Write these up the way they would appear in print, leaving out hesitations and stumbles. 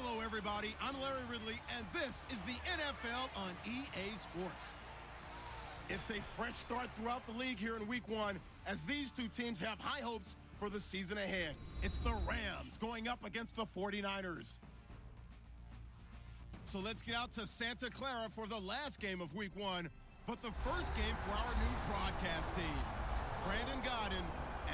Hello, everybody. I'm Larry Ridley, and this is the NFL on EA Sports. It's a fresh start throughout the league here in Week 1 as these two teams have high hopes for the season ahead. It's the Rams going up against the 49ers. So let's get out to Santa Clara for the last game of Week 1, but the first game for our new broadcast team, Brandon Godden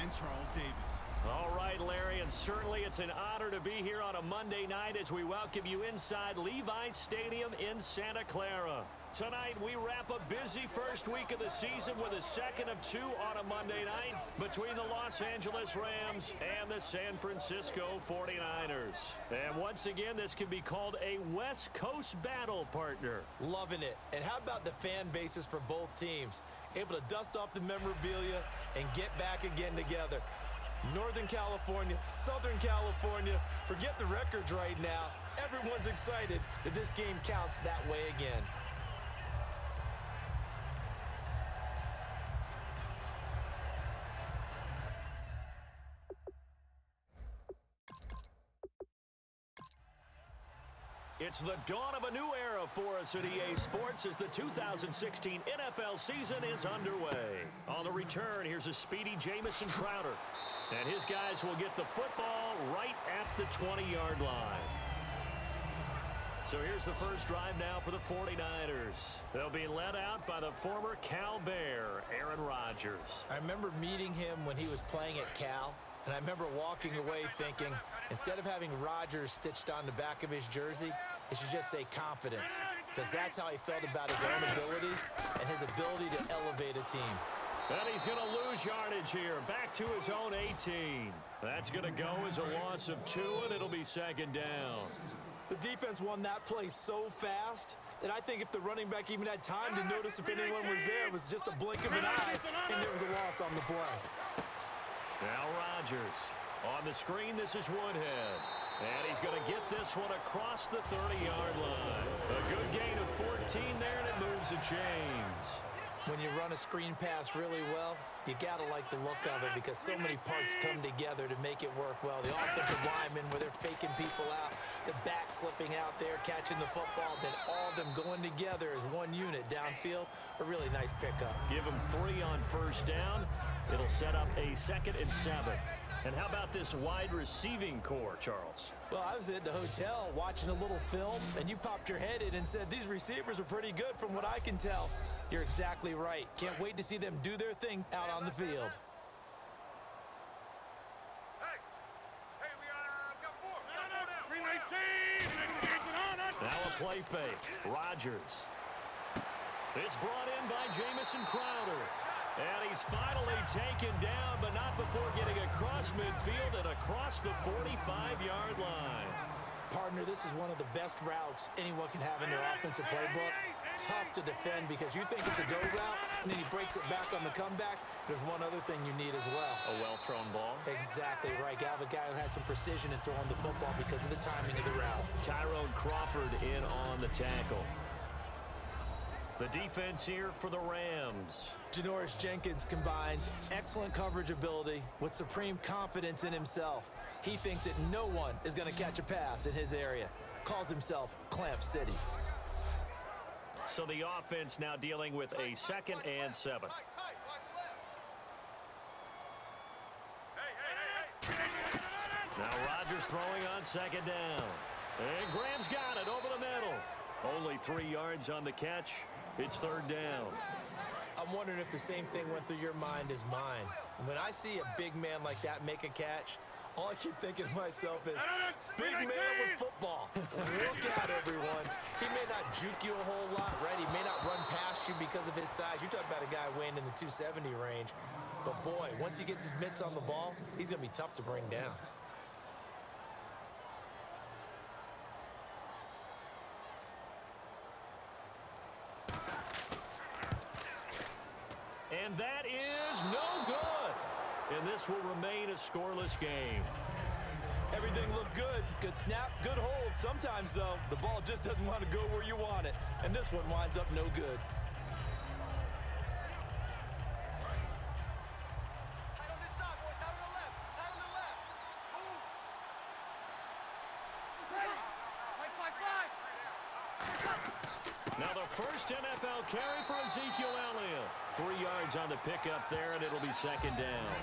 and Charles Davis. All right, Larry, and certainly it's an honor to be here on a Monday night as we welcome you inside Levi's Stadium in Santa Clara. Tonight, we wrap a busy first week of the season with a second of 2 on a Monday night between the Los Angeles Rams and the San Francisco 49ers. And once again, this can be called a West Coast battle, partner. Loving it. And how about the fan bases for both teams? Able to dust off the memorabilia and get back again together. Northern California, Southern California, forget the records right now. Everyone's excited that this game counts that way again. It's the dawn of a new era for us at EA Sports as the 2016 NFL season is underway. On the return, here's a speedy Jamison Crowder. And his guys will get the football right at the 20-yard line. So here's the first drive now for the 49ers. They'll be led out by the former Cal Bear, Aaron Rodgers. I remember meeting him when he was playing at Cal, and I remember walking away thinking, instead of having Rodgers stitched on the back of his jersey, it should just say confidence, because that's how he felt about his own abilities and his ability to elevate a team. And he's going to lose yardage here, back to his own 18. That's going to go as a loss of 2, and it'll be second down. The defense won that play so fast that I think if the running back even had time to notice if anyone was there, it was just a blink of an eye, and there was a loss on the play. Now Rodgers. On the screen, this is Woodhead. And he's going to get this one across the 30-yard line. A good gain of 14 there, and it moves the chains. When you run a screen pass really well, you got to like the look of it because so many parts come together to make it work well. The offensive linemen, where they're faking people out, the back slipping out there, catching the football, then all of them going together as one unit downfield, a really nice pickup. Give them 3 on first down. It'll set up a 2nd and 7. And how about this wide receiving core, Charles? Well, I was at the hotel watching a little film, and you popped your head in and said, these receivers are pretty good from what I can tell. You're exactly right. Can't wait to see them do their thing out on the field. Hey, we got 4. Now a play fake. Rodgers. It's brought in by Jamison Crowder. And he's finally taken down, but not before getting across midfield and across the 45-yard line. Partner, this is one of the best routes anyone can have in their offensive playbook. Tough to defend because you think it's a go route, and then he breaks it back on the comeback. There's one other thing you need as well. A well-thrown ball. Exactly right. You have a guy who has some precision in throwing the football because of the timing of the route. Tyrone Crawford in on the tackle. The defense here for the Rams. Janoris Jenkins combines excellent coverage ability with supreme confidence in himself. He thinks that no one is going to catch a pass in his area. Calls himself Clamp City. So the offense now dealing with a 2nd and 7. Now Rodgers throwing on 2nd down. And Graham's got it over the middle. Only 3 yards on the catch. It's 3rd down. I'm wondering if the same thing went through your mind as mine. When I see a big man like that make a catch, all I keep thinking to myself is, big man with football. Look out, everyone. He may not juke you a whole lot, right? He may not run past you because of his size. You talk about a guy weighing in the 270 range. But, boy, once he gets his mitts on the ball, he's going to be tough to bring down. And that is no good. And this will remain a scoreless game. Everything looked good. Good snap, good hold. Sometimes, though, the ball just doesn't want to go where you want it. And this one winds up no good. NFL carry for Ezekiel Elliott. 3 yards on the pickup there, and it'll be second down.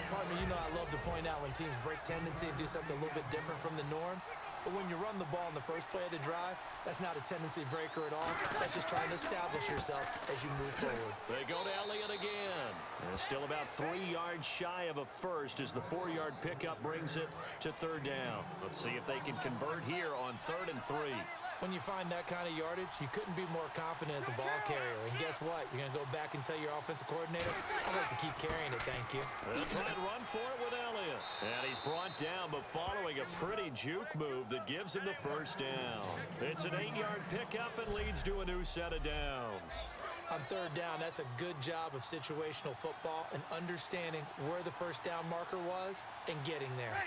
Partner, you know I love to point out when teams break tendency and do something a little bit different from the norm. But when you run the ball in the first play of the drive, that's not a tendency breaker at all. That's just trying to establish yourself as you move forward. They go to Elliott again. And still about 3 yards shy of a first as the 4-yard pickup brings it to third down. Let's see if they can convert here on 3rd and 3. When you find that kind of yardage, you couldn't be more confident as a ball carrier. And guess what? You're going to go back and tell your offensive coordinator, I'd like to keep carrying it, thank you. They'll try and run for it with Elliott. And he's brought down, but following a pretty juke move that gives him the first down. It's an 8-yard pickup and leads to a new set of downs. On third down, that's a good job of situational football and understanding where the first down marker was and getting there.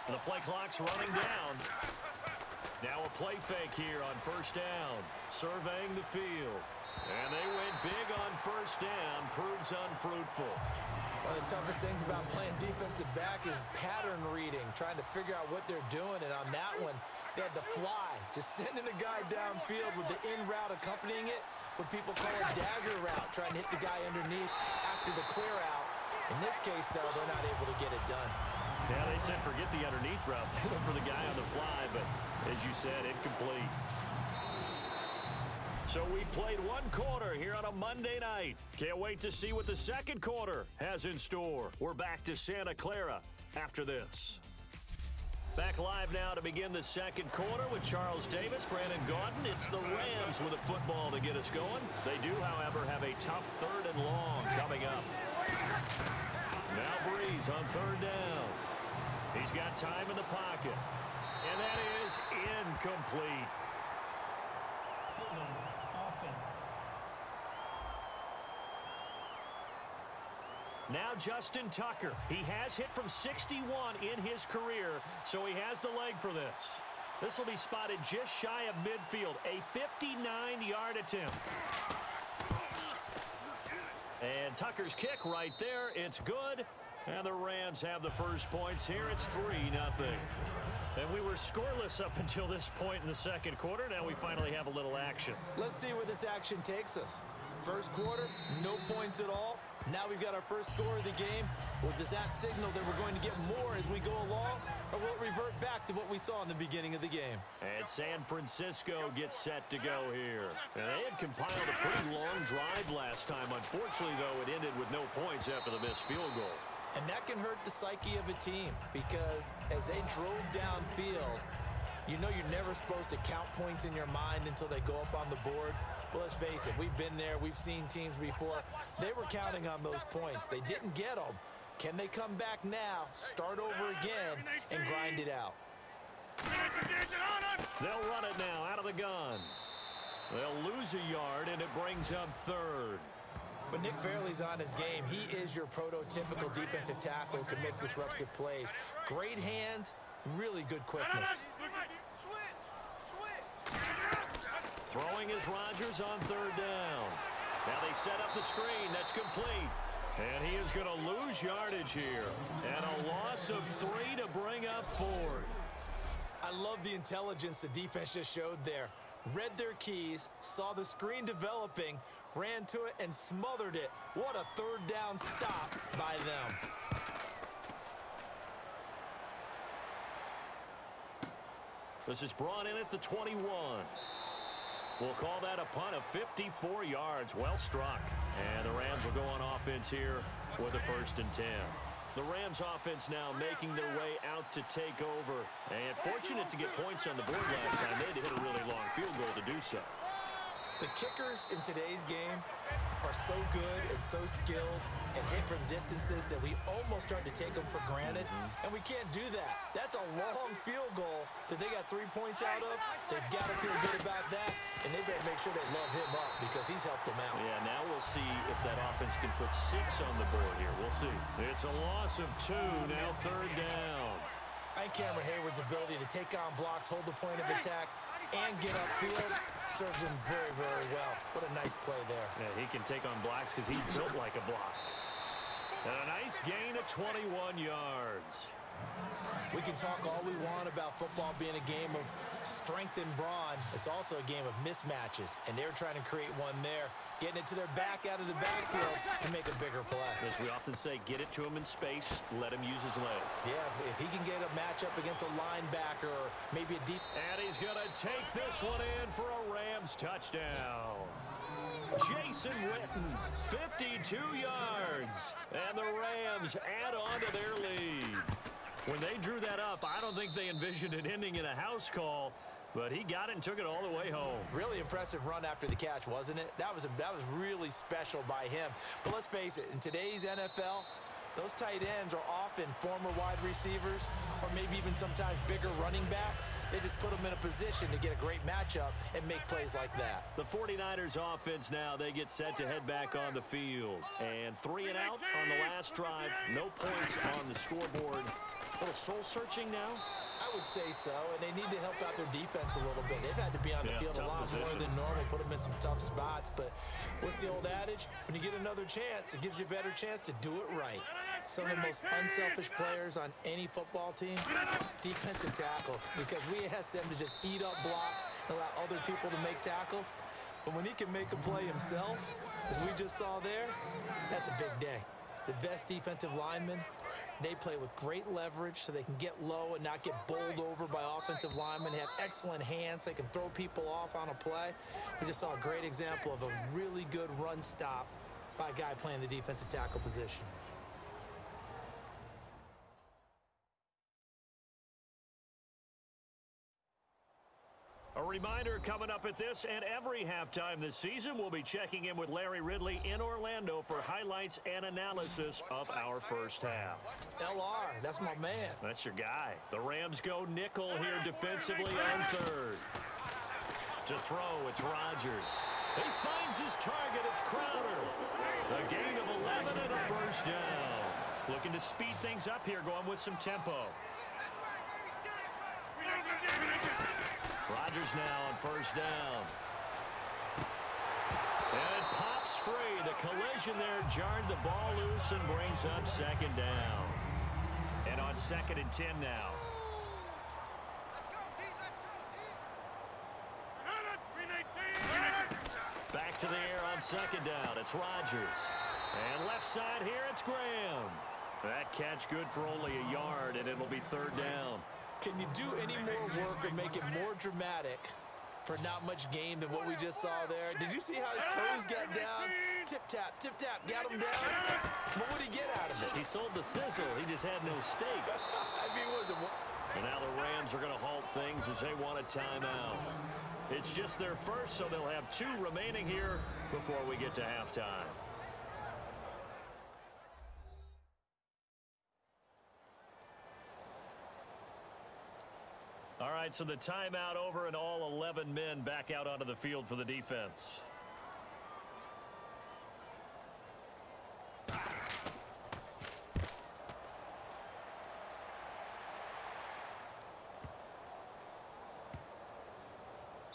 The play clock's running down. Now a play fake here on first down. Surveying the field. And they went big on first down. Proves unfruitful. One of the toughest things about playing defensive back is pattern reading, trying to figure out what they're doing. And on that one, they had the fly, just sending a guy downfield with the in route accompanying it, what people call a dagger route, trying to hit the guy underneath after the clear out. In this case, though, they're not able to get it done. Yeah, they said forget the underneath route. They went for the guy on the fly, but as you said, incomplete. So we played 1 quarter here on a Monday night. Can't wait to see what the second quarter has in store. We're back to Santa Clara after this. Back live now to begin the second quarter with Charles Davis, Brandon Gaudin. It's the Rams with a football to get us going. They do, however, have a tough 3rd and long coming up. Now Breeze on 3rd down. He's got time in the pocket. And that is incomplete. Offense. Now Justin Tucker. He has hit from 61 in his career, so he has the leg for this. This will be spotted just shy of midfield. A 59-yard attempt. And Tucker's kick right there. It's good. And the Rams have the first points here. It's 3-0. And we were scoreless up until this point in the second quarter. Now we finally have a little action. Let's see where this action takes us. First quarter, no points at all. Now we've got our first score of the game. Well, does that signal that we're going to get more as we go along? Or will it revert back to what we saw in the beginning of the game? And San Francisco gets set to go here. And they had compiled a pretty long drive last time. Unfortunately, though, it ended with no points after the missed field goal. And that can hurt the psyche of a team because as they drove downfield, you know you're never supposed to count points in your mind until they go up on the board. But let's face it, we've been there. We've seen teams before. They were counting on those points. They didn't get them. Can they come back now, start over again, and grind it out? They'll run it now out of the gun. They'll lose a yard, and it brings up 3rd. When Nick Fairley's on his game, he is your prototypical defensive tackle who can make disruptive plays. Great hands, really good quickness. Throwing is Rodgers on 3rd down. Now they set up the screen. That's complete. And he is going to lose yardage here. And a loss of 3 to bring up 4th. I love the intelligence the defense just showed there. Read their keys, saw the screen developing, ran to it, and smothered it. What a 3rd down stop by them. This is brought in at the 21. We'll call that a punt of 54 yards. Well struck. And the Rams will go on offense here with a 1st and 10. The Rams offense now making their way out to take over. And fortunate to get points on the board last time. They had to hit a really long field goal to do so. The kickers in today's game are so good and so skilled and hit from distances that we almost start to take them for granted. And we can't do that. That's a long field goal that they got 3 points out of. They've got to feel good about that, and they better make sure they love him up because he's helped them out. Yeah, now we'll see if that offense can put 6 on the board here. We'll see. It's a loss of 2, now 3rd down. I think Cameron Hayward's ability to take on blocks, hold the point of attack, and get upfield serves him very, very well. What a nice play there. Yeah, he can take on blocks because he's built like a block. And a nice gain of 21 yards. We can talk all we want about football being a game of strength and brawn. It's also a game of mismatches, and they're trying to create one there, getting it to their back out of the backfield to make a bigger play. As we often say, get it to him in space, let him use his leg. Yeah, if he can get a matchup against a linebacker or maybe a deep... And he's going to take this one in for a Rams touchdown. Jason Witten, 52 yards, and the Rams add on to their lead. When they drew that up, I don't think they envisioned it ending in a house call, but he got it and took it all the way home. Really impressive run after the catch, wasn't it? That was really special by him. But let's face it, in today's NFL, those tight ends are often former wide receivers or maybe even sometimes bigger running backs. They just put them in a position to get a great matchup and make plays like that. The 49ers offense now, they get set to head back on the field. And 3 and out on the last drive. No points on the scoreboard. A little soul-searching now? I would say so, and they need to help out their defense a little bit. They've had to be on the field a lot more than normal, put them in some tough spots. But what's the old adage? When you get another chance, it gives you a better chance to do it right. Some of the most unselfish players on any football team, defensive tackles, because we ask them to just eat up blocks and allow other people to make tackles. But when he can make a play himself, as we just saw there, that's a big day. The best defensive linemen, they play with great leverage so they can get low and not get bowled over by offensive linemen. They have excellent hands. They can throw people off on a play. We just saw a great example of a really good run stop by a guy playing the defensive tackle position. A reminder coming up at this and every halftime this season, we'll be checking in with Larry Ridley in Orlando for highlights and analysis of our first half. LR, that's my man. That's your guy. The Rams go nickel here defensively on third. To throw, it's Rodgers. He finds his target, it's Crowder. A gain of 11 and a first down. Looking to speed things up here, going with some tempo. Rodgers now on first down. And it pops free. The collision there jarred the ball loose and brings up second down. And on 2nd and 10 now. Back to the air on 2nd down. It's Rodgers. And left side here, it's Graham. That catch good for only a yard, and it'll be 3rd down. Can you do any more work or make it more dramatic for not much gain than what we just saw there? Did you see how his toes got down? Tip-tap, got him down. What would he get out of it? He sold the sizzle. He just had no steak. I mean, was it... And now the Rams are going to halt things as they want a timeout. It's just their first, so they'll have 2 remaining here before we get to halftime. All right, so the timeout over and all 11 men back out onto the field for the defense.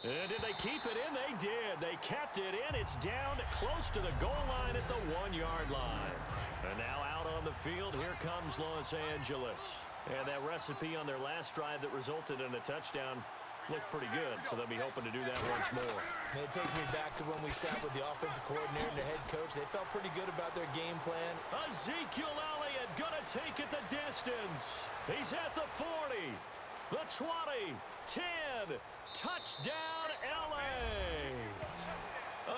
And did they keep it in? They did. They kept it in. It's down close to the goal line at the 1-yard line. And now out on the field, here comes Los Angeles. And that recipe on their last drive that resulted in a touchdown looked pretty good, so they'll be hoping to do that once more. And it takes me back to when we sat with the offensive coordinator and the head coach. They felt pretty good about their game plan. Ezekiel Elliott gonna take it the distance. He's at the 40, the 20, 10, touchdown LA.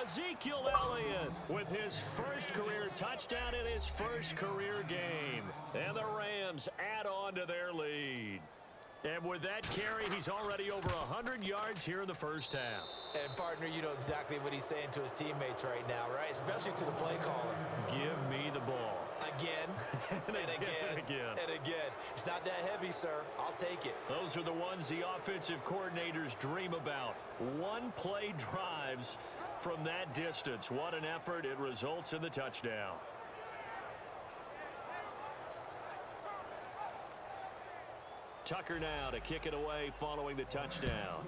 Ezekiel Elliott with his first career touchdown in his first career game. And the Rams add on to their lead. And with that carry, he's already over 100 yards here in the first half. And, partner, you know exactly what he's saying to his teammates right now, right? Especially to the play caller. Give me the ball. Again, and again, and again. It's not that heavy, sir. I'll take it. Those are the ones the offensive coordinators dream about. One-play drives from that distance. What an effort. It results in the touchdown. Tucker now to kick it away following the touchdown.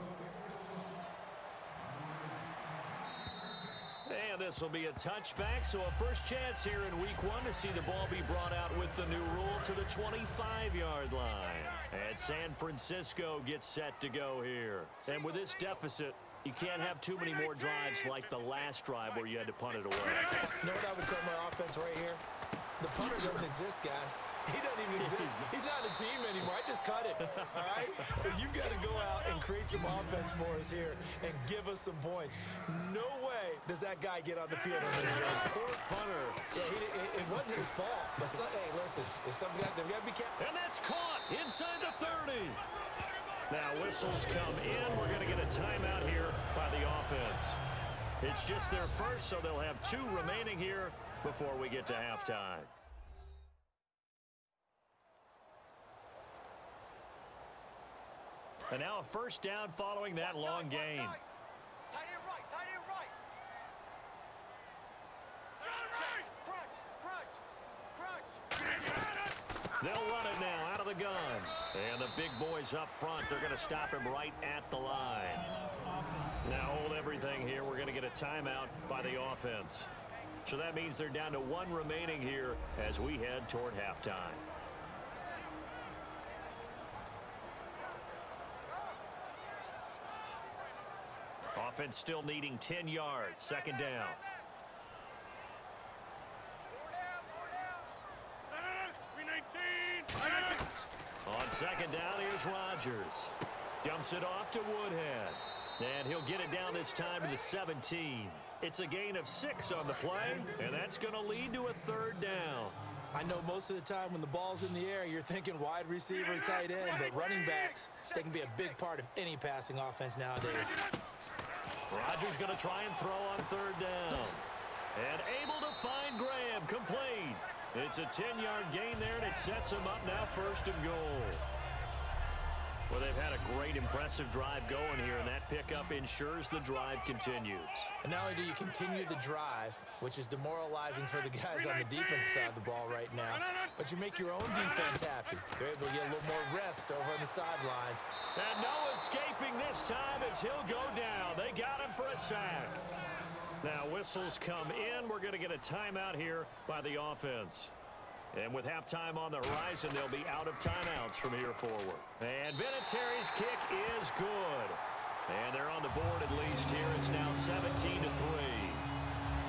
And And this will be a touchback, so a first chance here in week one to see the ball be brought out with the new rule to the 25-yard line. And San Francisco gets set to go here. And with this deficit, you can't have too many more drives like the last drive where you had to punt it away. You know what I would tell my offense right here? The punter doesn't exist, guys. He doesn't even exist. He's not a team anymore. I just cut it, all right? So you've got to go out and create some offense for us here and give us some points. No way does that guy get on the field. Poor punter. Yeah, it wasn't his fault. But hey, listen, if something they've got to be careful. And that's caught inside the 30. Now whistles come in. We're going to get a timeout here by the offense. It's just their first, so they'll have 2 remaining here before we get to halftime. And now a first down following that long gain. Tight end right, tight end right. Crunch. They'll run it now out of the gun. And the big boys up front, they're going to stop him right at the line. Now hold everything here. We're going to get a timeout by the offense. So that means they're down to 1 remaining here as we head toward halftime. Offense still needing 10 yards. Second down. On second down, here's Rodgers. Dumps it off to Woodhead. And he'll get it down this time to the 17. It's a gain of 6 on the play, and that's going to lead to a third down. I know most of the time when the ball's in the air, you're thinking wide receiver, tight end, but running backs, they can be a big part of any passing offense nowadays. Rodgers going to try and throw on third down. And able to find Graham, complete. It's a 10-yard gain there, and it sets him up now first and goal. Well, they've had a great, impressive drive going here, and that pickup ensures the drive continues. And not only do you continue the drive, which is demoralizing for the guys on the defense side of the ball right now, but you make your own defense happy. They're able to get a little more rest over on the sidelines. And no escaping this time as he'll go down. They got him for a sack. Now whistles come in. We're going to get a timeout here by the offense. And with halftime on the horizon, they'll be out of timeouts from here forward. And Vinatieri's kick is good. And they're on the board at least here. It's now 17-3.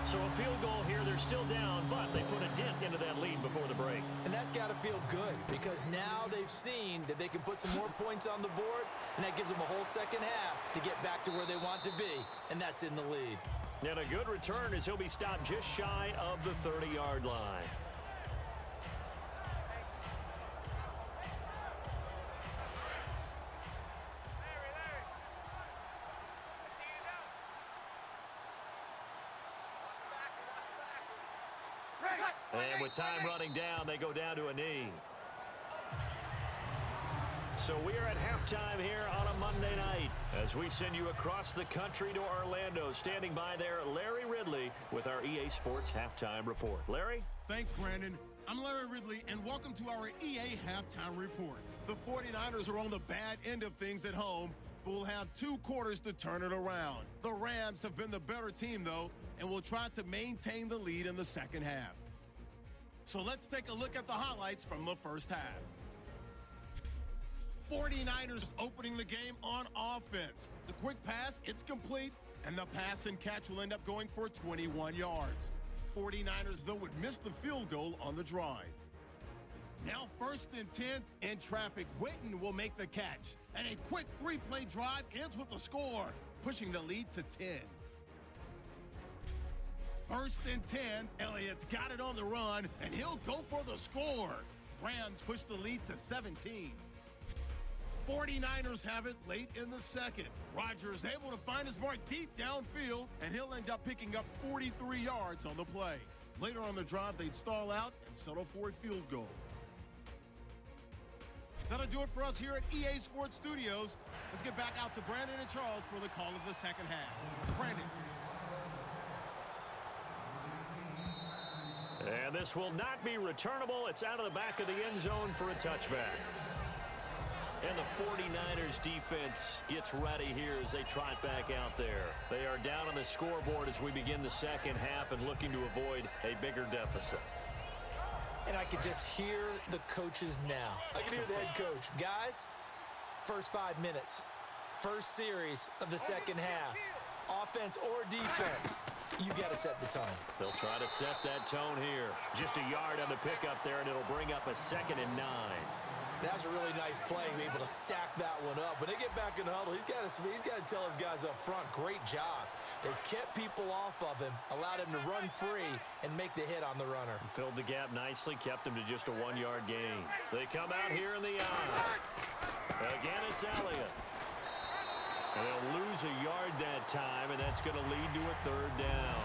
So a field goal here. They're still down, but they put a dent into that lead before the break. And that's got to feel good because now they've seen that they can put some more points on the board, and that gives them a whole second half to get back to where they want to be, and that's in the lead. And a good return as he'll be stopped just shy of the 30-yard line. And with time running down, they go down to a knee. So we are at halftime here on a Monday night as we send you across the country to Orlando. Standing by there, Larry Ridley with our EA Sports Halftime Report. Larry? Thanks, Brandon. I'm Larry Ridley, and welcome to our EA Halftime Report. The 49ers are on the bad end of things at home, but will have 2 quarters to turn it around. The Rams have been the better team, though, and will try to maintain the lead in the second half. So let's take a look at the highlights from the first half. 49ers opening the game on offense. The quick pass, it's complete, and the pass and catch will end up going for 21 yards. 49ers, though, would miss the field goal on the drive. Now 1st and 10 in traffic. Witten will make the catch. And a quick 3-play drive ends with a score, pushing the lead to 10. 1st and 10, Elliott's got it on the run, and he'll go for the score. Rams push the lead to 17. 49ers have it late in the second. Rodgers able to find his mark deep downfield, and he'll end up picking up 43 yards on the play. Later on the drive, they'd stall out and settle for a field goal. That'll do it for us here at EA Sports Studios. Let's get back out to Brandon and Charles for the call of the second half. Brandon. And this will not be returnable. It's out of the back of the end zone for a touchback. And the 49ers defense gets ready here as they trot back out there. They are down on the scoreboard as we begin the second half and looking to avoid a bigger deficit. And I can just hear the coaches now. I can hear the head coach. Guys, first 5 minutes, first series of the second half, offense or defense, you got to set the tone. They'll try to set that tone here. Just a yard on the pickup there, and it'll bring up a 2nd and 9. That was a really nice play, able to stack that one up. When they get back in the huddle, he's got to tell his guys up front, great job. They kept people off of him, allowed him to run free, and make the hit on the runner. Filled the gap nicely, kept him to just a 1-yard gain. They come out here in the eye. Again, it's Elliott. And they'll lose a yard that time, and that's going to lead to a 3rd down.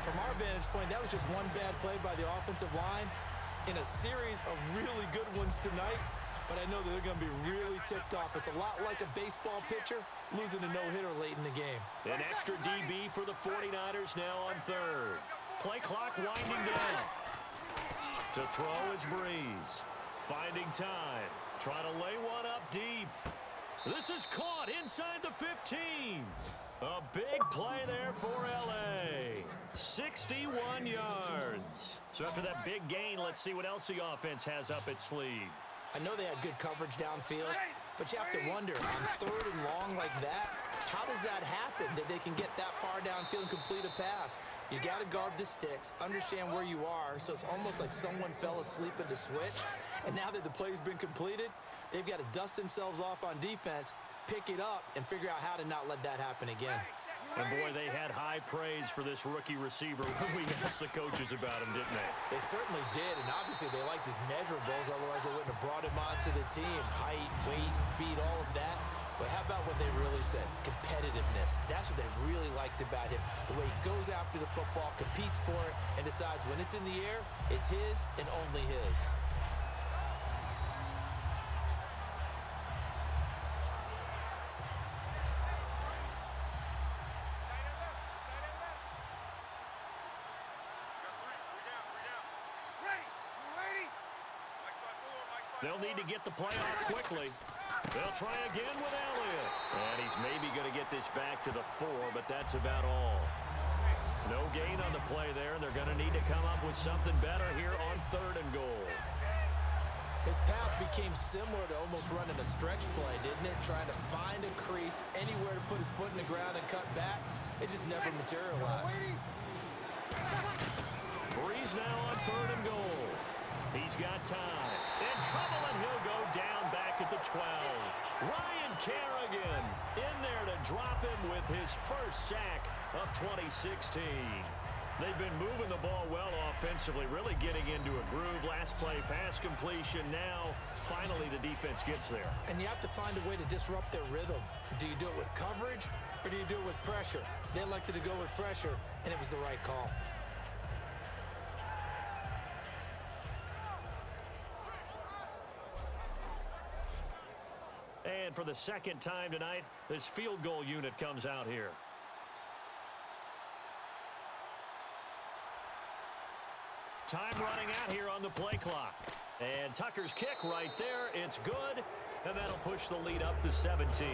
From our vantage point, that was just one bad play by the offensive line in a series of really good ones tonight. But I know that they're going to be really ticked off. It's a lot like a baseball pitcher losing a no-hitter late in the game. An extra DB for the 49ers now on 3rd. Play clock winding down. To throw is Breeze. Finding time. Trying to lay one up deep. This is caught inside the 15. A big play there for LA. 61 yards. So after that big gain, let's see what else the offense has up its sleeve. I know they had good coverage downfield, but you have to wonder, on 3rd and long like that, how does that happen that they can get that far downfield and complete a pass? You got to guard the sticks, understand where you are, so it's almost like someone fell asleep at the switch. And now that the play's been completed, they've got to dust themselves off on defense, pick it up, and figure out how to not let that happen again. And boy, they had high praise for this rookie receiver when we asked the coaches about him, didn't they? They certainly did, and obviously they liked his measurables, otherwise they wouldn't have brought him onto the team. Height, weight, speed, all of that. But how about what they really said? Competitiveness. That's what they really liked about him. The way he goes after the football, competes for it, and decides when it's in the air, it's his and only his. They'll need to get the play off quickly. They'll try again with Elliott. And he's maybe going to get this back to the 4, but that's about all. No gain on the play there, and they're going to need to come up with something better here on 3rd and goal. His path became similar to almost running a stretch play, didn't it? Trying to find a crease, anywhere to put his foot in the ground and cut back. It just never materialized. Breeze now on 3rd and goal. He's got time. In trouble, and he'll go down back at the 12. Ryan Kerrigan in there to drop him with his first sack of 2016. They've been moving the ball well offensively, really getting into a groove. Last play, pass completion. Now, finally, the defense gets there. And you have to find a way to disrupt their rhythm. Do you do it with coverage, or do you do it with pressure? They elected to go with pressure, and it was the right call. And for the 2nd time tonight, this field goal unit comes out here. Time running out here on the play clock. And Tucker's kick right there. It's good. And that'll push the lead up to 17.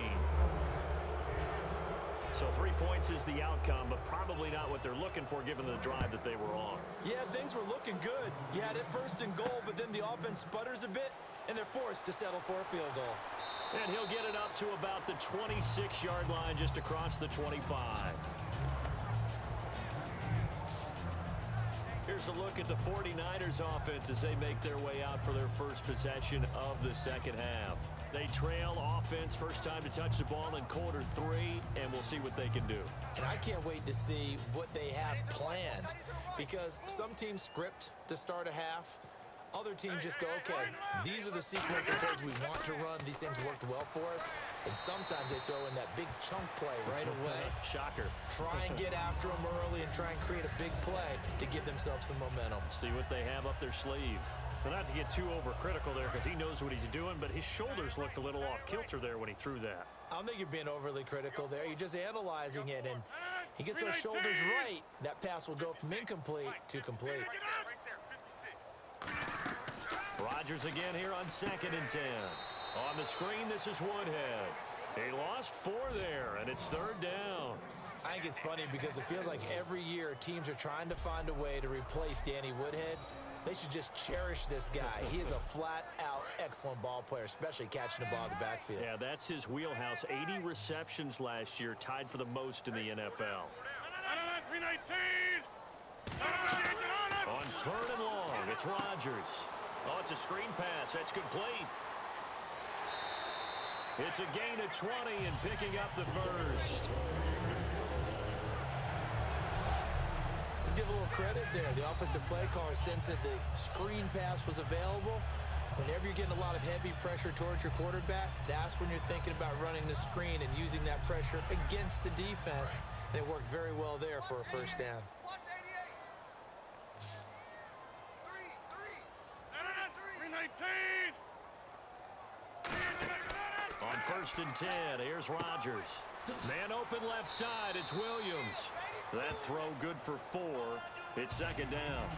So 3 points is the outcome, but probably not what they're looking for given the drive that they were on. Yeah, things were looking good. You had it 1st and goal, but then the offense sputters a bit, and they're forced to settle for a field goal. And he'll get it up to about the 26-yard line, just across the 25. Here's a look at the 49ers offense as they make their way out for their first possession of the second half. They trail offense, first time to touch the ball in quarter 3, and we'll see what they can do. And I can't wait to see what they have planned, because some teams script to start a half. Other teams just go, okay, these are the sequence of plays we want to run. These things worked well for us. And sometimes they throw in that big chunk play right away. Shocker. Try and get after them early and try and create a big play to give themselves some momentum. See what they have up their sleeve. But not to get too overcritical there because he knows what he's doing, but his shoulders looked a little off kilter there when he threw that. I don't think you're being overly critical there. You're just analyzing it, and he gets those shoulders right. That pass will go from incomplete to complete. Rodgers again here on 2nd and 10. On the screen, this is Woodhead. He lost 4 there, and it's 3rd down. I think it's funny because it feels like every year teams are trying to find a way to replace Danny Woodhead. They should just cherish this guy. He is a flat-out excellent ball player, especially catching the ball in the backfield. Yeah, that's his wheelhouse. 80 receptions last year, tied for the most in the NFL. On 3rd and long, it's Rodgers. Oh, it's a screen pass. That's complete. It's a gain of 20 and picking up the first. Let's give a little credit there. The offensive play caller sensed that the screen pass was available. Whenever you're getting a lot of heavy pressure towards your quarterback, that's when you're thinking about running the screen and using that pressure against the defense. And it worked very well there for a first down. Watch 88. 3. On 1st and 10, here's Rodgers. Man open left side, it's Williams. That throw good for 4. It's 2nd down.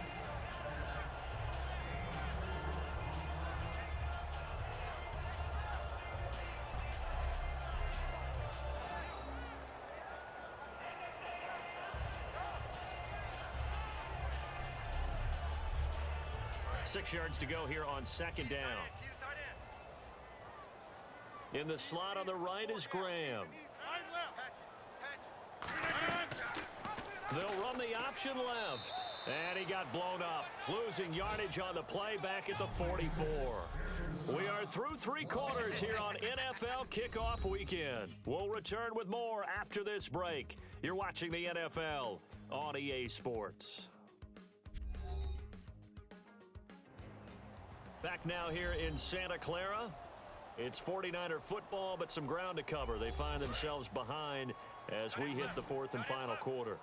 Six yards to go here on 2nd down. In the slot on the right is Graham. They'll run the option left. And he got blown up. Losing yardage on the play back at the 44. We are through 3 quarters here on NFL Kickoff Weekend. We'll return with more after this break. You're watching the NFL on EA Sports. Back now here in Santa Clara. It's 49er football, but some ground to cover. They find themselves behind as we hit the 4th and final quarter.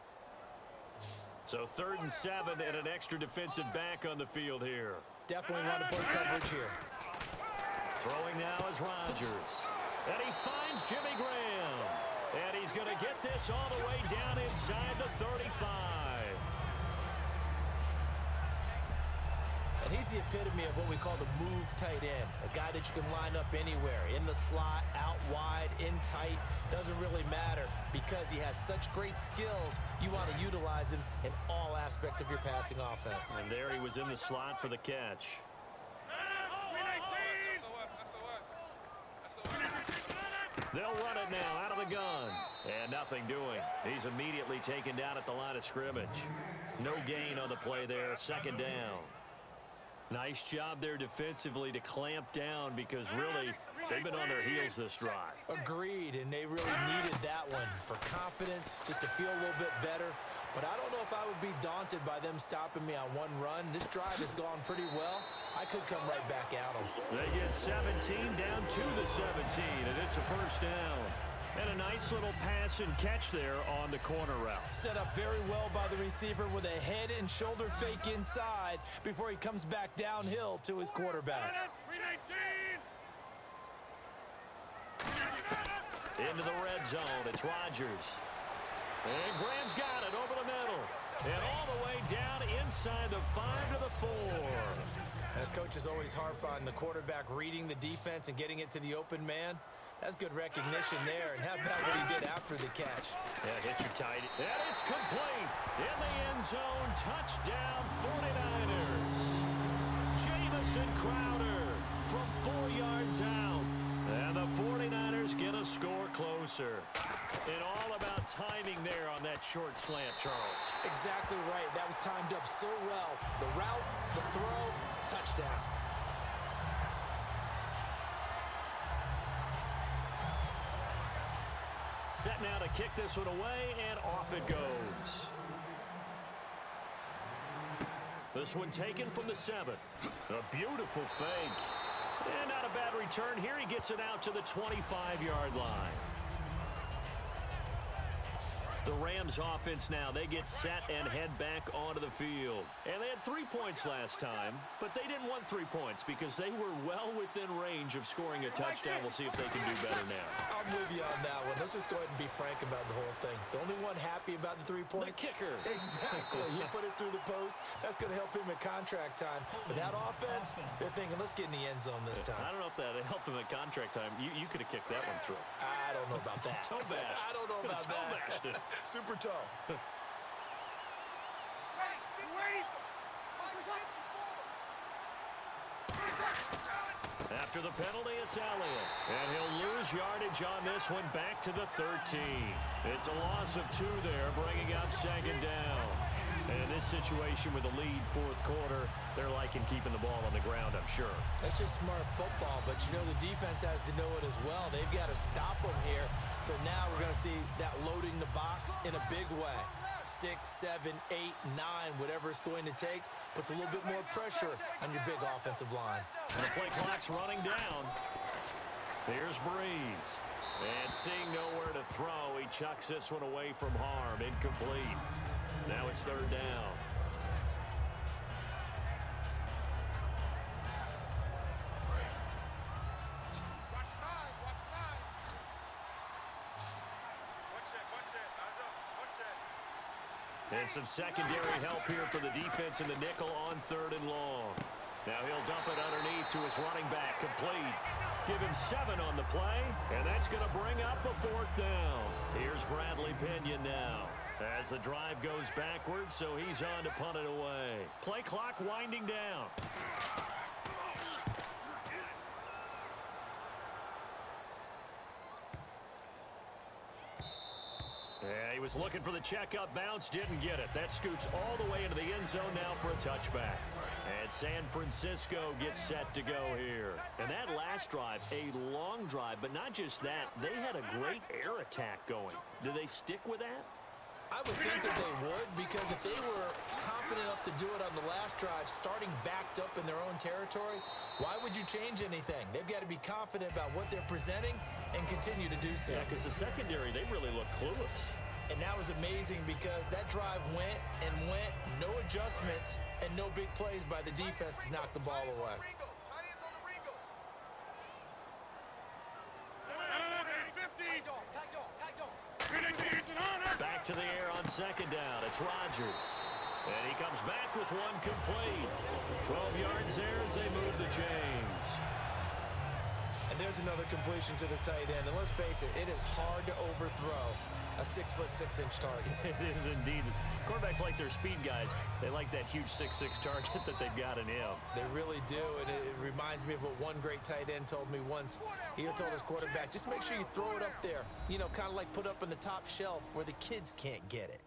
So 3rd and 7 and an extra defensive back on the field here. Definitely want to put coverage here. Throwing now is Rodgers. And he finds Jimmy Graham. And he's going to get this all the way down inside the 35. And he's the epitome of what we call the move tight end. A guy that you can line up anywhere. In the slot, out wide, in tight. Doesn't really matter because he has such great skills. You want to utilize him in all aspects of your passing offense. And there he was in the slot for the catch. They'll run it now out of the gun. And nothing doing. He's immediately taken down at the line of scrimmage. No gain on the play there. 2nd down. Nice job there defensively to clamp down because really they've been on their heels this drive. Agreed, and they really needed that one for confidence, just to feel a little bit better. But I don't know if I would be daunted by them stopping me on one run. This drive has gone pretty well. I could come right back at them. They get 17 down to the 17, and it's a first down. And a nice little pass and catch there on the corner route. Set up very well by the receiver with a head and shoulder fake inside before he comes back downhill to his quarterback. Into the red zone, it's Rodgers. And Graham's got it over the middle. And all the way down inside the 5 to the 4. And coaches always harp on the quarterback reading the defense and getting it to the open man. That's good recognition there. And how about what he did after the catch? Yeah, hit your tight. And it's complete. In the end zone, touchdown 49ers. Jamison Crowder from 4 yards out. And the 49ers get a score closer. And all about timing there on that short slant, Charles. Exactly right. That was timed up so well. The route, the throw, touchdown. Set now to kick this one away, and off it goes. This one taken from the 7. A beautiful fake. And not a bad return here. He gets it out to the 25-yard line. The Rams offense now, they get set and head back onto the field. And they had 3 points last time, but they didn't want 3 points because they were well within range of scoring a touchdown. We'll see if they can do better now. I'm with you on that one. Let's just go ahead and be frank about the whole thing. The only one happy about the 3-point? The kicker. Exactly. You put it through the post, that's going to help him at contract time. But that offense, they're thinking, let's get in the end zone this time. I don't know if that helped him at contract time. You could have kicked that one through. I don't know about that. Toe bash. I don't know about Toe that. bashed it. Super toe. After the penalty, it's Elliott. And he'll lose yardage on this one back to the 13. It's a loss of 2 there, bringing up second down. And in this situation with the lead fourth quarter, they're liking keeping the ball on the ground, I'm sure. That's just smart football, but you know the defense has to know it as well. They've got to stop them here. So now we're going to see that loading the box in a big way. 6, 7, 8, 9, whatever it's going to take, puts a little bit more pressure on your big offensive line. And the play clock's running down. Here's Breeze. And seeing nowhere to throw, he chucks this one away from harm. Incomplete. Now it's third down. And some secondary help here for the defense in the nickel on 3rd and long. Now he'll dump it underneath to his running back. Complete. Give him 7 on the play, and that's going to bring up a 4th down. Here's Bradley Pinion now as the drive goes backwards, so he's on to punt it away. Play clock winding down. Yeah, he was looking for the checkup bounce, didn't get it. That scoots all the way into the end zone now for a touchback. And San Francisco gets set to go here. And that last drive, a long drive, but not just that. They had a great air attack going. Do they stick with that? I would think that they would, because if they were confident enough to do it on the last drive, starting backed up in their own territory, why would you change anything? They've got to be confident about what they're presenting and continue to do so. Yeah, because the secondary, they really look clueless. And that was amazing because that drive went and went, no adjustments, and no big plays by the defense to knock the ball away. Back to the air on second down. It's Rodgers. And he comes back with one complete. 12 yards there as they move the chains. And there's another completion to the tight end. And let's face it, it is hard to overthrow a 6'6" target. It is indeed. Quarterbacks like their speed guys. They like that huge 6'6" target that they've got in him. They really do, and it reminds me of what one great tight end told me once. He told his quarterback, just make sure you throw it up there. You know, kind of like put up on the top shelf where the kids can't get it.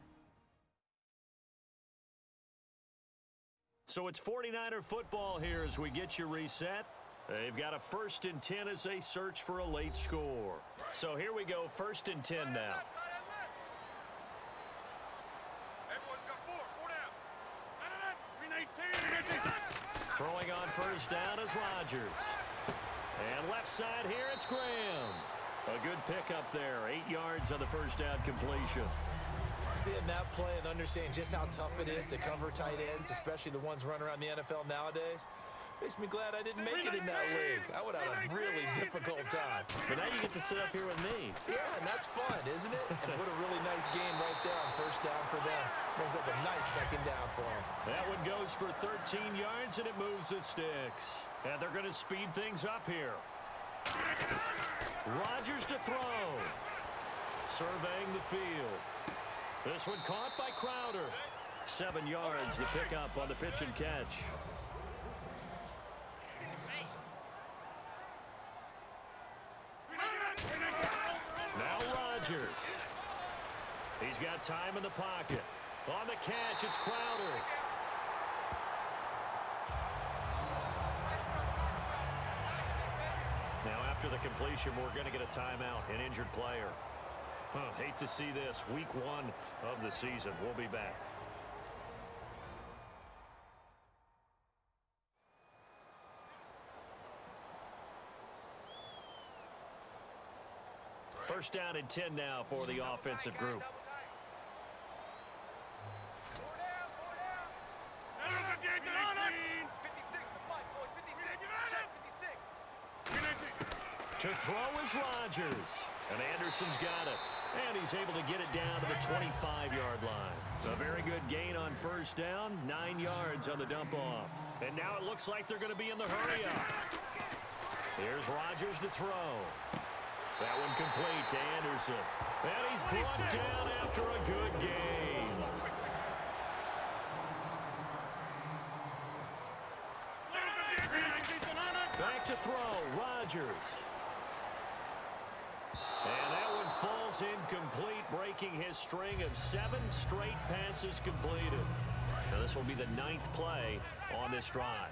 So it's 49er football here as we get you reset. They've got a 1st and 10 as they search for a late score. So here we go, 1st and 10 now. Throwing on 1st down is Rodgers. And left side here, it's Graham. A good pickup there, 8 yards on the 1st down completion. Seeing that play and understanding just how tough it is to cover tight ends, especially the ones running around the NFL nowadays, makes me glad I didn't make it in that league. I would have a really difficult time. But now you get to sit up here with me. Yeah, and that's fun, isn't it? And what a really nice game right there on 1st down for them. Brings up a nice 2nd down for them. That one goes for 13 yards, and it moves the sticks. And they're going to speed things up here. Rodgers to throw. Surveying the field. This one caught by Crowder. 7 yards, the pickup on the pitch and catch. Now Rodgers. He's got time in the pocket. On the catch, it's Crowder. Now after the completion, we're going to get a timeout, an injured player. Hate to see this. Week 1 of the season. We'll be back. First down and 10 now for the offensive group. To throw is Rodgers. And Anderson's got it. And he's able to get it down to the 25-yard line. A very good gain on first down. 9 yards on the dump-off. And now it looks like they're going to be in the hurry-up. Here's Rodgers to throw. That one complete to Anderson. And he's brought down after a good gain. Back to throw, Rodgers. And that one falls incomplete, breaking his string of 7 straight passes completed. Now this will be the 9th play on this drive.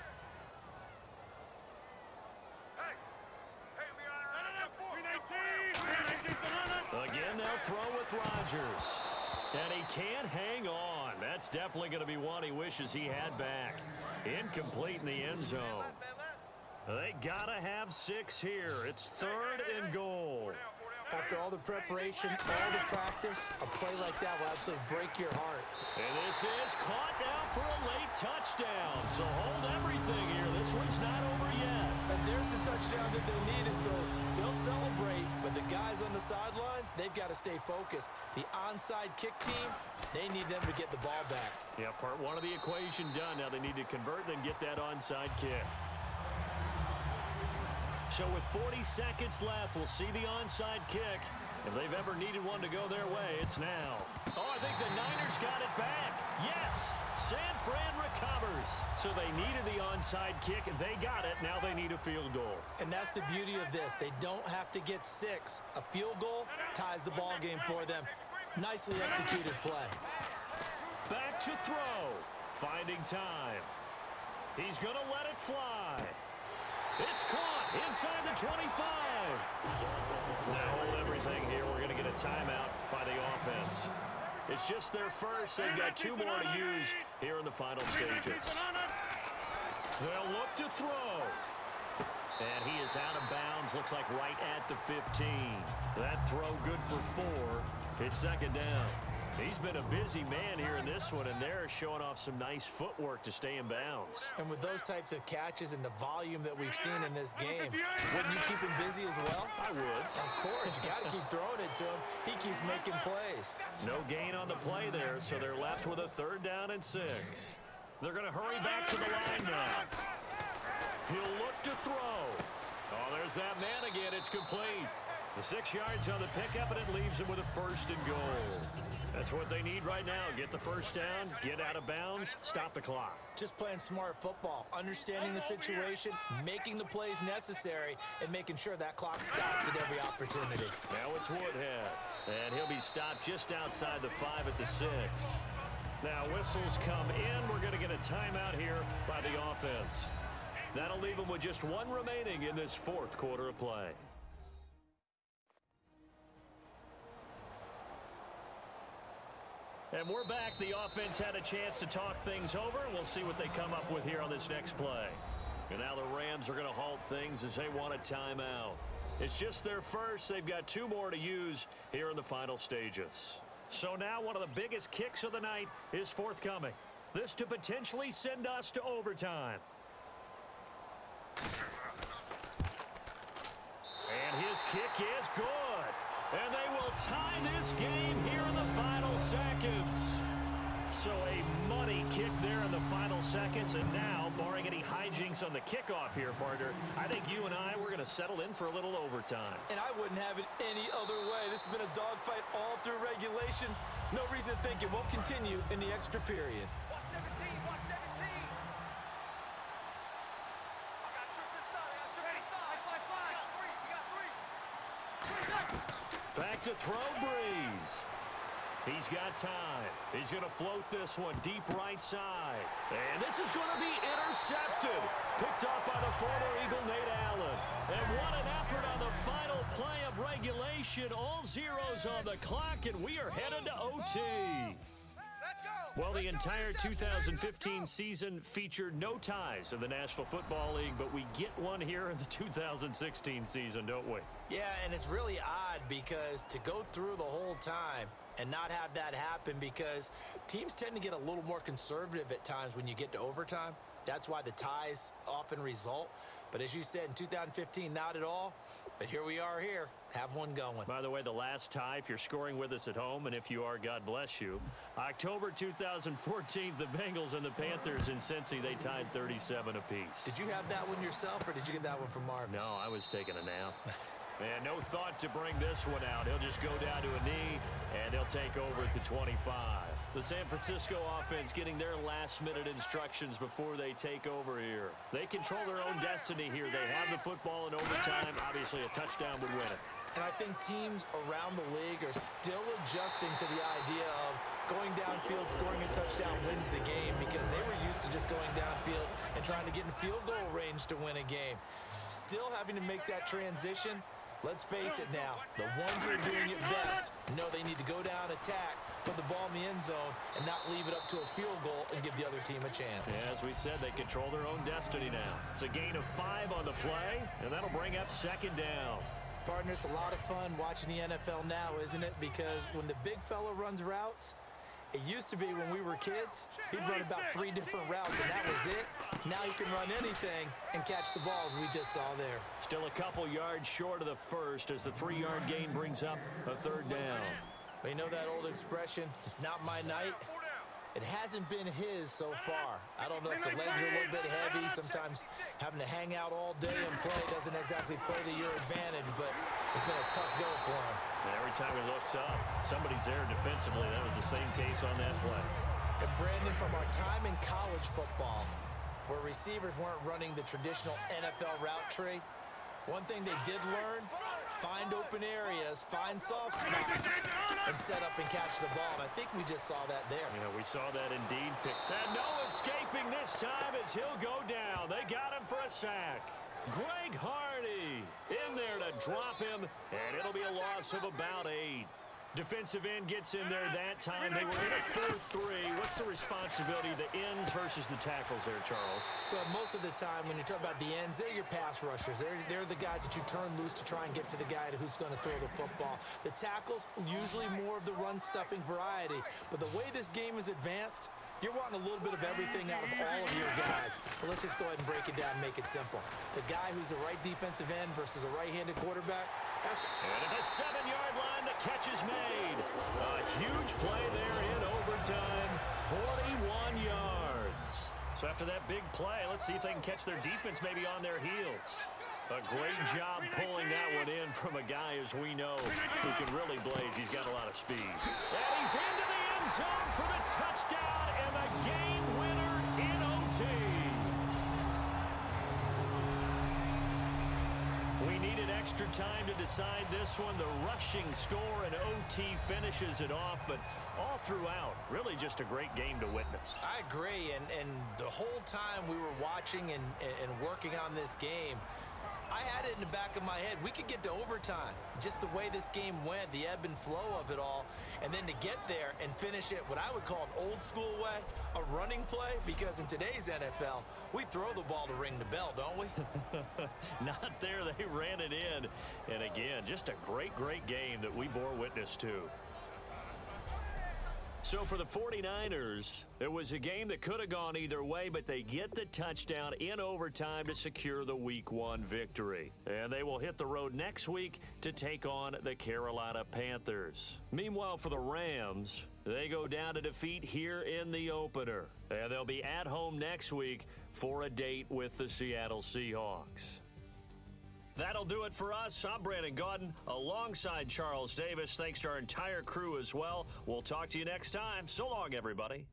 Again, they'll throw with Rodgers. And he can't hang on. That's definitely going to be one he wishes he had back. Incomplete in the end zone. They got to have 6 here. It's 3rd and goal. After all the preparation, all the practice, a play like that will absolutely break your heart. And this is caught now for a late touchdown. So hold everything here. This one's not over yet. And there's the touchdown that they needed, so they'll celebrate. But the guys on the sidelines, they've got to stay focused. The onside kick team, they need them to get the ball back. Yeah, part 1 of the equation done. Now they need to convert and get that onside kick. So with 40 seconds left, we'll see the onside kick. If they've ever needed one to go their way, it's now. Oh, I think the Niners got it back. Yes, San Fran recovers. So they needed the onside kick. They got it. Now they need a field goal. And that's the beauty of this. They don't have to get 6. A field goal ties the ball game for them. Nicely executed play. Back to throw. Finding time. He's going to let it fly. It's caught inside the 25. Now hold everything here. We're going to get a timeout by the offense. It's just their first. They've got 2 more to use here in the final stages. They'll look to throw. And he is out of bounds. Looks like right at the 15. That throw good for 4. It's 2nd down. He's been a busy man here in this one, and they're showing off some nice footwork to stay in bounds. And with those types of catches and the volume that we've seen in this game, wouldn't you keep him busy as well? I would. Of course. You got to keep throwing it to him. He keeps making plays. No gain on the play there, so they're left with a 3rd down and 6. They're going to hurry back to the line now. He'll look to throw. Oh, there's that man again. It's complete. The 6 yards on the pickup, and it leaves him with a 1st and goal. That's what they need right now. Get the 1st down, get out of bounds, stop the clock. Just playing smart football, understanding the situation, making the plays necessary, and making sure that clock stops at every opportunity. Now it's Woodhead, and he'll be stopped just outside the 5 at the 6. Now whistles come in. We're going to get a timeout here by the offense. That'll leave them with just 1 remaining in this 4th quarter of play. And we're back. The offense had a chance to talk things over. We'll see what they come up with here on this next play. And now the Rams are going to halt things as they want a timeout. It's just their first. They've got 2 more to use here in the final stages. So now one of the biggest kicks of the night is forthcoming. This to potentially send us to overtime. And his kick is good. And they will tie this game here in the final seconds. So a money kick there in the final seconds. And now, barring any hijinks on the kickoff here, partner, I think you and I, we're going to settle in for a little overtime. And I wouldn't have it any other way. This has been a dogfight all through regulation. No reason to think it won't continue in the extra period. Back to throw, Breeze. He's got time. He's going to float this one deep right side. And this is going to be intercepted. Picked off by the former Eagle, Nate Allen. And what an effort on the final play of regulation. All zeros on the clock, and we are headed to OT. Well, the entire 2015 season featured no ties in the National Football League, but we get one here in the 2016 season, don't we? Yeah, and it's really odd because to go through the whole time and not have that happen because teams tend to get a little more conservative at times when you get to overtime. That's why the ties often result. But as you said, in 2015, not at all. But here we are here. Have one going. By the way, the last tie, if you're scoring with us at home, and if you are, God bless you, October 2014, the Bengals and the Panthers in Cincy, they tied 37 apiece. Did you have that one yourself, or did you get that one from Marvin? No, I was taking a nap. And no thought to bring this one out. He'll just go down to a knee, and they'll take over at the 25. The San Francisco offense getting their last-minute instructions before they take over here. They control their own destiny here. They have the football in overtime. Obviously, a touchdown would win it. And I think teams around the league are still adjusting to the idea of going downfield, scoring a touchdown wins the game, because they were used to just going downfield and trying to get in field goal range to win a game. Still having to make that transition. Let's face it now, the ones who are doing it best know they need to go down, attack, put the ball in the end zone, and not leave it up to a field goal and give the other team a chance. Yeah, as we said, they control their own destiny now. It's a gain of 5 on the play, and that'll bring up second down. Partner, it's a lot of fun watching the NFL now, isn't it? Because when the big fella runs routes, it used to be when we were kids, he'd run about 3 different routes, and that was it. Now he can run anything and catch the balls we just saw there. Still a couple yards short of the first as the 3-yard gain brings up a third down. But you know that old expression, it's not my night? It hasn't been his so far. I don't know if the legs are a little bit heavy. Sometimes having to hang out all day and play doesn't exactly play to your advantage, but it's been a tough go for him. And every time he looks up, somebody's there defensively. That was the same case on that play. And Brandon, from our time in college football, where receivers weren't running the traditional NFL route tree, one thing they did learn, find open areas, find soft spots, and set up and catch the ball. And I think we just saw that there. You know, we saw that indeed. And no escaping this time as he'll go down. They got him for a sack. Greg Hardy in there to drop him, and it'll be a loss of about 8. Defensive end gets in there that time. They were in a 4-3. What's the responsibility of the ends versus the tackles there, Charles? Well, most of the time when you talk about the ends, they're your pass rushers. They're the guys that you turn loose to try and get to the guy who's going to throw the football. The tackles, usually more of the run-stuffing variety. But the way this game is advanced, you're wanting a little bit of everything out of all of your guys. But let's just go ahead and break it down and make it simple. The guy who's the right defensive end versus a right-handed quarterback, and at the 7-yard line, the catch is made. A huge play there in overtime, 41 yards. So after that big play, let's see if they can catch their defense maybe on their heels. A great job pulling that one in from a guy, as we know, who can really blaze. He's got a lot of speed. And he's into the end zone for the touchdown and the game winner in OT. We needed extra time to decide this one. The rushing score and OT finishes it off, but all throughout, really just a great game to witness. I agree, and the whole time we were watching and working on this game, I had it in the back of my head. We could get to overtime. Just the way this game went, the ebb and flow of it all, and then to get there and finish it what I would call an old school way, a running play, because in today's NFL, we throw the ball to ring the bell, don't we? Not there. They ran it in. And again, just a great, great game that we bore witness to. So for the 49ers, it was a game that could have gone either way, but they get the touchdown in overtime to secure the Week 1 victory. And they will hit the road next week to take on the Carolina Panthers. Meanwhile, for the Rams, they go down to defeat here in the opener. And they'll be at home next week for a date with the Seattle Seahawks. That'll do it for us. I'm Brandon Gaudin alongside Charles Davis. Thanks to our entire crew as well. We'll talk to you next time. So long, everybody.